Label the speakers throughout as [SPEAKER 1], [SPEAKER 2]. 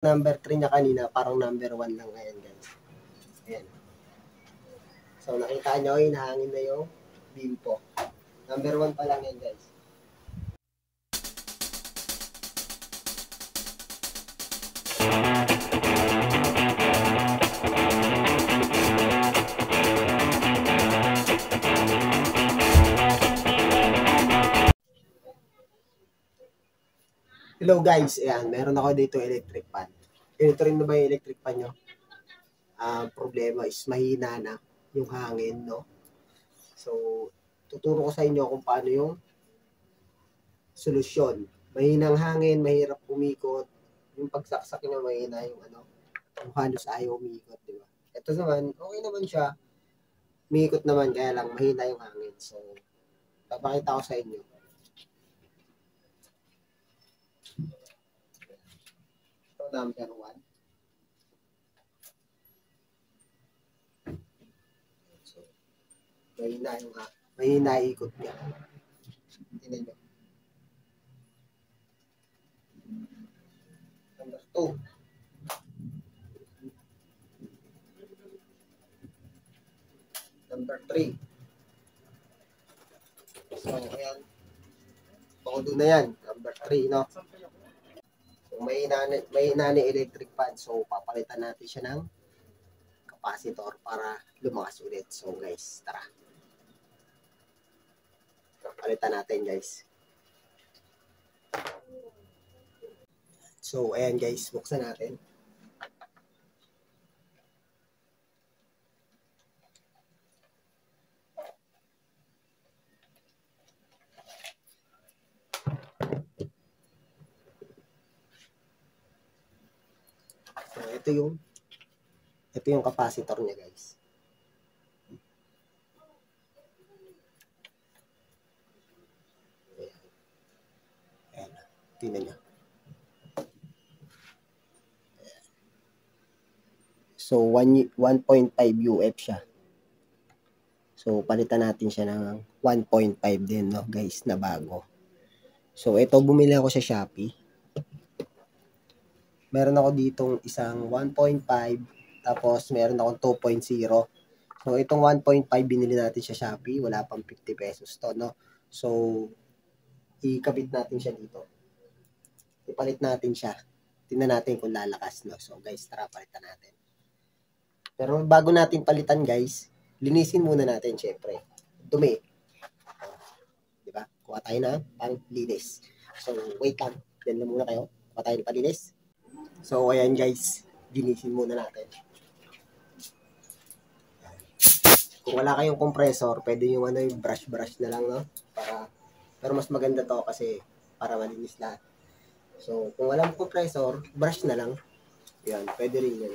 [SPEAKER 1] number 3 niya kanina, parang number 1 lang ngayon, guys. Ayan. So, nakita nyo, hinahangin na yung bimpo. Number 1 pa lang yan, guys. Hello guys, ayan, meron ako dito electric fan. Ganito rin na ba yung electric fan nyo? Problema is mahina na yung hangin, no? So, tuturo ko sa inyo kung paano yung solusyon. Mahinang hangin, mahirap umikot. Yung pagsaksak nyo, mahina yung yung halos ayaw umikot, di ba? Ito naman, okay naman siya. Umikot naman, kaya lang mahina yung hangin. So, papakita ko sa inyo. Ito, number 1. So, mahina ikot niya. Tingnan nyo. Number 2. Number 3. So, ayan. Todo na yan. Number 3, no? So, may inani electric fan. So, papalitan natin siya ng capacitor para lumakas ulit. So, guys, tara. Palitan natin, guys. So, ayan, guys. Buksan natin. So, ito yung capacitor niya, guys. Ayan. Tingnan niyo. So, 1.5 UF siya. So, palitan natin siya ng 1.5 din, no, guys, na bago. So, ito, bumili ako sa Shopee. Meron ako ditong isang 1.5, tapos meron akong 2.0. So, itong 1.5 binili natin sa Shopee. Wala pang 50 pesos to, no? So, ikabit natin siya dito. Ipalit natin siya. Tingnan natin kung lalakas, no? So, guys, tara, palitan natin. Pero bago natin palitan, guys, linisin muna natin, syempre. Dumi. Diba? Kuha tayo na panglinis. So, wait lang. Diyan lang muna kayo. Kuha tayo ng panlinis. So, ayan, guys. Linisin muna natin. Kung wala kayong compressor, pwede yung yung brush na lang, no? Pero mas maganda to kasi para malinis lahat. So, kung walang compressor, brush na lang. Yan, pwede rin yan.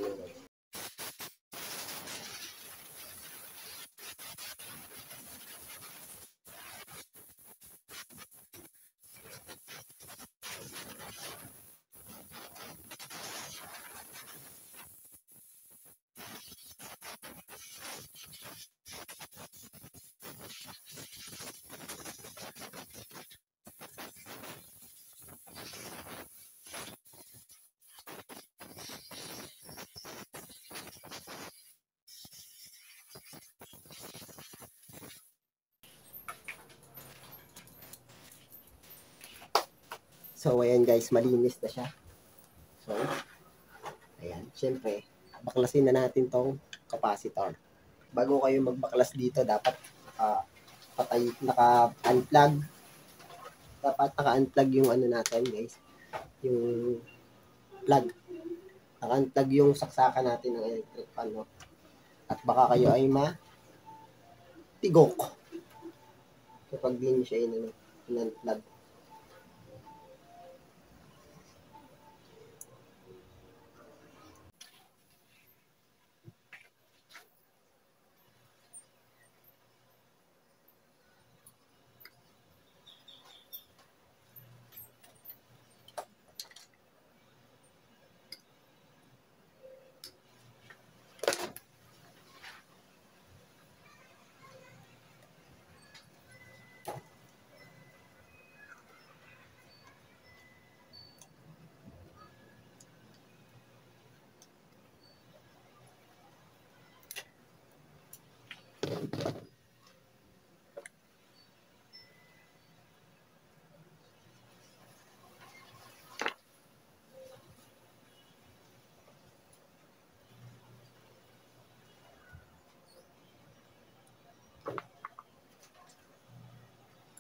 [SPEAKER 1] So, ayan guys, malinis na siya. So, ayan, syempre, baklasin na natin tong capacitor. Bago kayo magbaklas dito, dapat naka-unplug. Dapat naka-unplug yung natin guys. Yung plug. Naka-unplug yung saksakan natin ng electric fan, no? At baka kayo ay matigok kapag di nyo siya in-unplug.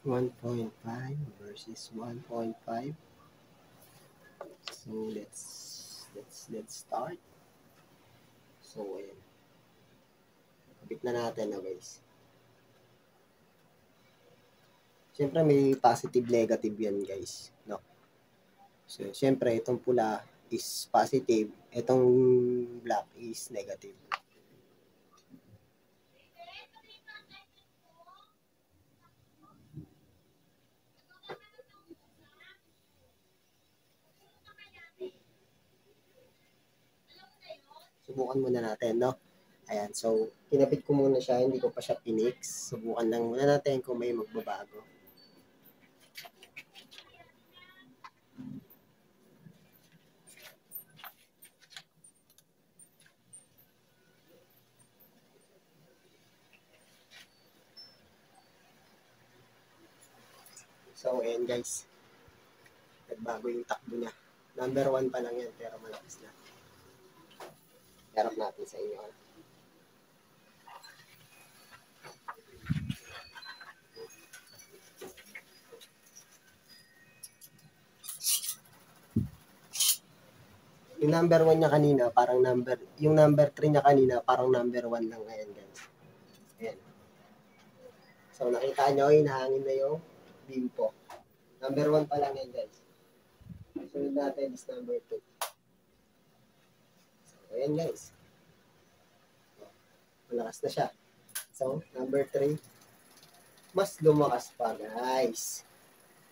[SPEAKER 1] 1.5 versus 1.5. So let's start. So ayan. Kapit na natin na guys. Siyempre may positive negative yan guys, no? So siyempre itong pula is positive, itong black is negative. Subukan muna natin, no? Ayan, so kinabit ko muna siya, hindi ko pa siya pinix. Subukan lang muna natin kung may magbabago. So, ayan guys. Nagbago yung takbo niya. Number 1 pa lang yan, pero malakas na. Harap natin sa inyo. Yung number 1 niya kanina, parang yung number 3 niya kanina, parang number 1 lang ngayon guys. Ayan. So, nakita nyo, hinahangin na yung bimpo. Number 1 pa lang yan guys. Sunod natin is number 2. So, ayan guys. Malakas na siya. So, number 3, mas lumakas pa guys.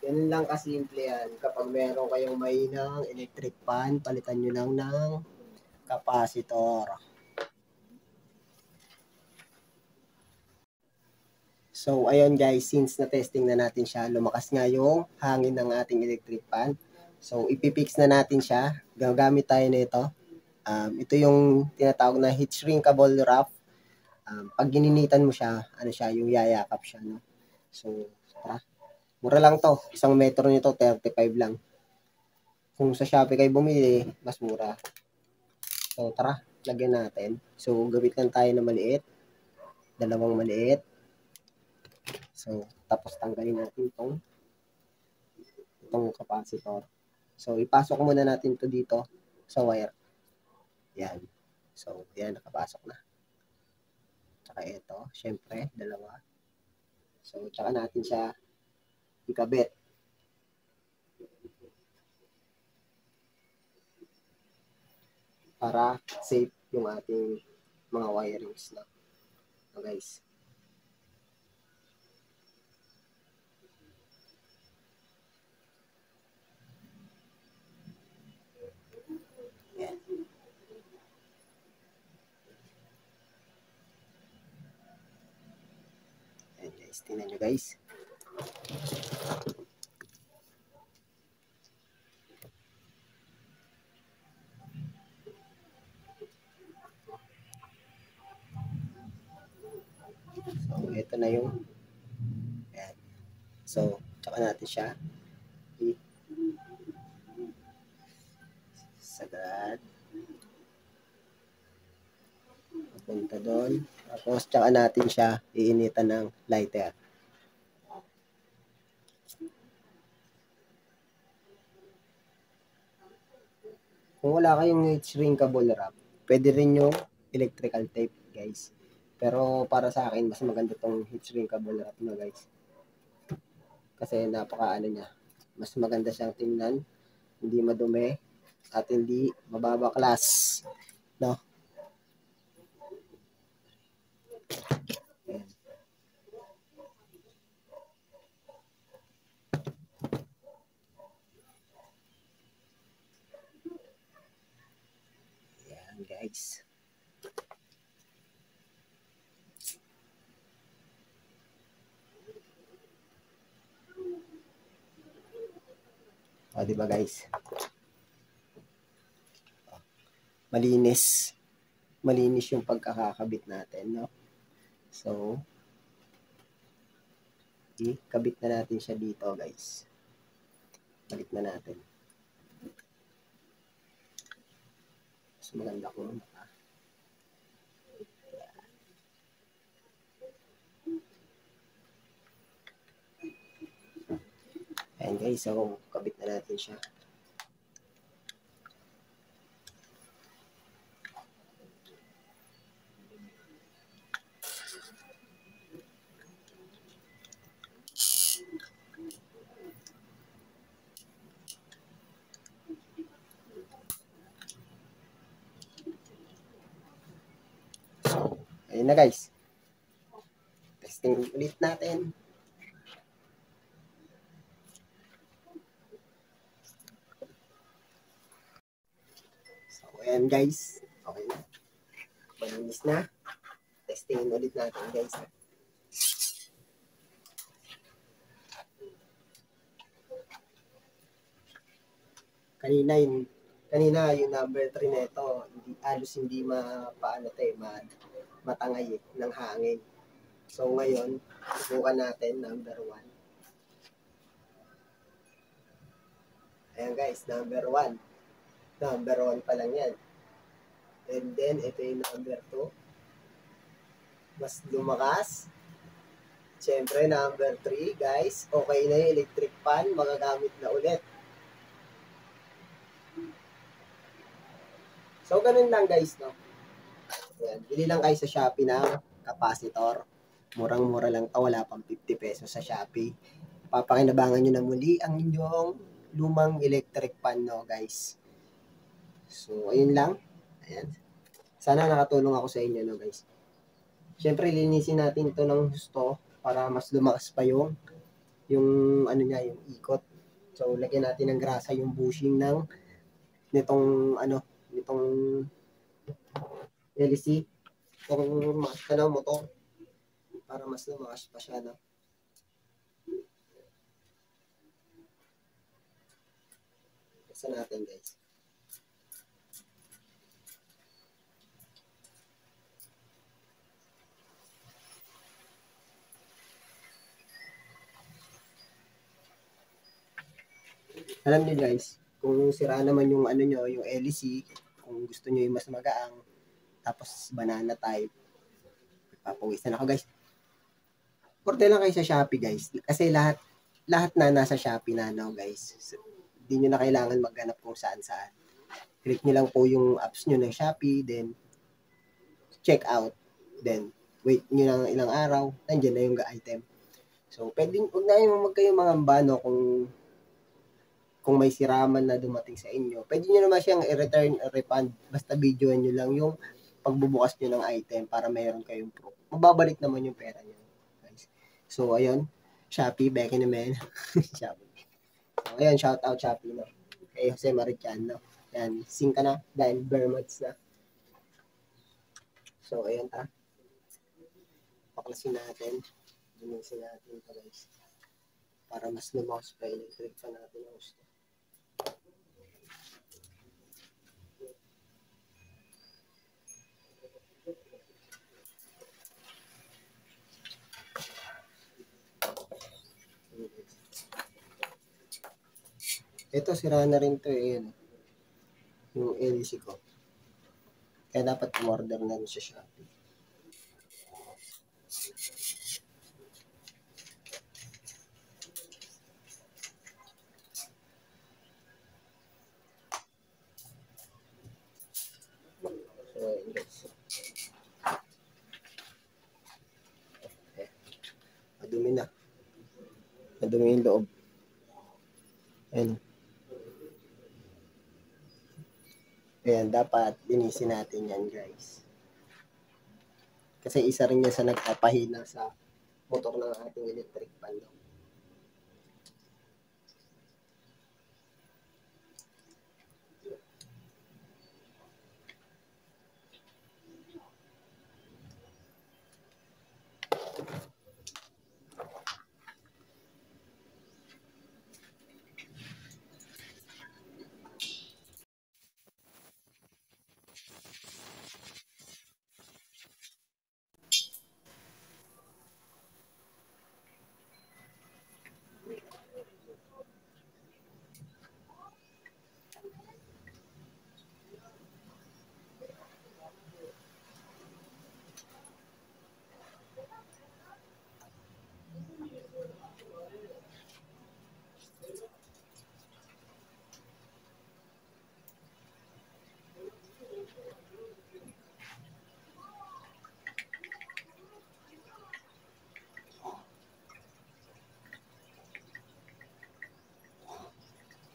[SPEAKER 1] Yan lang kasimple yan. Kapag meron kayong mahinang electric fan, palitan nyo lang ng capacitor. So, ayun guys, since na-testing na natin siya, lumakas nga yung hangin ng ating electric fan. So, ipipix na natin siya. Gagamit tayo nito. Ito yung tinatawag na heat shrinkable wrap. Pag gininitan mo siya, ano siya, yung yayakap siya, no? So, tara. Mura lang to. Isang metro nito, 35 lang. Kung sa Shopee kayo bumili, mas mura. So, tara, lagyan natin. So, gawit lang tayo na maliit. Dalawang maliit. So, tapos tanggalin natin itong capacitor. So, ipasok muna natin to dito sa wire. Yan. So, yan, nakapasok na. Tsaka ito, syempre, dalawa. So, tsaka natin siya ikabit. Para safe yung ating mga wirings na. So, guys. Yan. Yan guys, tingnan nyo guys. So, ito na yung yan. So, tsaka natin siya sagad. Punta doon. Tapos, tsaka natin siya iinitan ng lighter. Kung wala kayong heat shrinkable wrap, pwede rin yung electrical tape, guys. Pero para sa akin, mas maganda tong heat shrinkable wrap na, guys. Kasi napaka-ano niya. Mas maganda siyang tingnan, hindi madumi, at hindi mababaklas. No? Ayan. Ayan, guys. O, diba guys? Malinis. Malinis yung pagkakakabit natin, no? So, ikabit na natin siya dito, guys. Balik na natin. Mas maganda kung Okay, so kabit na natin siya. Ayun na guys. Testing ulit natin. So, ayan guys. Okay na. Malinis na. Testing ulit natin guys. Kanina yung number 3 nito, hindi matangay ng hangin. So ngayon, subukan natin number 1. Ayan guys, number 1. Number 1 pa lang yan. And then, ito yung number 2. Mas lumakas. Siyempre, number 3, guys. Okay na yung electric fan. Magagamit na ulit. So, ganun lang guys, no? Ayan. Bili lang kayo sa Shopee ng capacitor. Murang-mura lang to. Wala pang 50 pesos sa Shopee. Papakinabangan nyo na muli ang inyong lumang electric fan, no, guys. So, ayun lang. Ayan. Sana nakatulong ako sa inyo, no, guys. Siyempre, linisin natin ito ng gusto para mas lumakas pa yung yung ikot. So, lagyan natin ng grasa yung bushing nitong LC. Itong motor para mas lumakas pa siya, no? Basta natin, guys. Alam niyo guys, kung sira naman yung yung LC, kung gusto niyo yung mas magaang, tapos banana type, papawisan ako guys. Order lang kayo sa Shopee guys. Kasi lahat na nasa Shopee na, no, guys. So, hindi nyo na kailangan maghanap kung saan-saan. Click nyo lang po yung apps nyo ng Shopee, then check out. Then, wait nyo lang ilang araw, nandiyan na yung item. So, pwedeng, huwag na yung magkayong mga ambano kung may siraman na dumating sa inyo. Pwede nyo naman siyang i-return, refund. Basta videoan nyo lang yung pagbubukas nyo ng item para mayroon kayong proof. Mababalik naman yung pera nyo. Guys. So, ayun. Shopee, Becky naman. Shopee. So, ayun, shout out Shopee, no? Kay Jose Mariciano. Yan, sing ka na dahil bare months na. So, ayun ta. Paklasin natin. Linisin natin ito guys. Para mas lumakas pa electric pa natin ang gusto. Ito, sira na rin to eh. Yung LC ko. Kaya dapat umorder na rin sa Shopee. So, guys. Madumi na. Madumi yung loob. Ayan. Ayan, dapat linisin natin yan, guys. Kasi isa rin yan sa nagpapahina sa motor ng ating electric fan. No?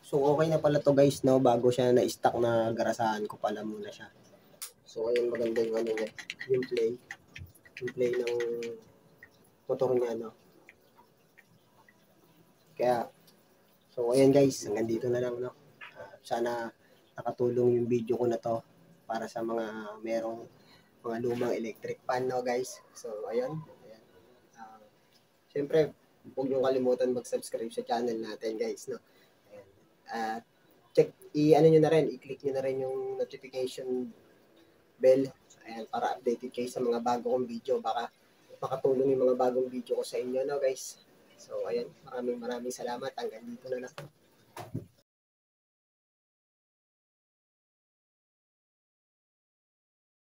[SPEAKER 1] So, okay na pala to guys, no? Bago siya na-stock na garasahan ko pala muna siya. So, ayun, maganda yung ano niya, yung play. Yung play ng motor niya, no? Kaya, so, ayun guys, hanggang dito na lang, no? Sana nakatulong yung video ko na to para sa mga merong mga lumang electric fan, no guys? So, ayun. Ayan. Siyempre, huwag nyo kalimutan mag-subscribe sa channel natin, guys, no? Ayan. At i-ano nyo na rin, i-click nyo na rin yung notification bell. Ayan, para updated kayo sa mga bago kong video. Baka makatulong yung mga bagong video ko sa inyo, no guys? So, ayan, maraming salamat. Hanggang dito na lang.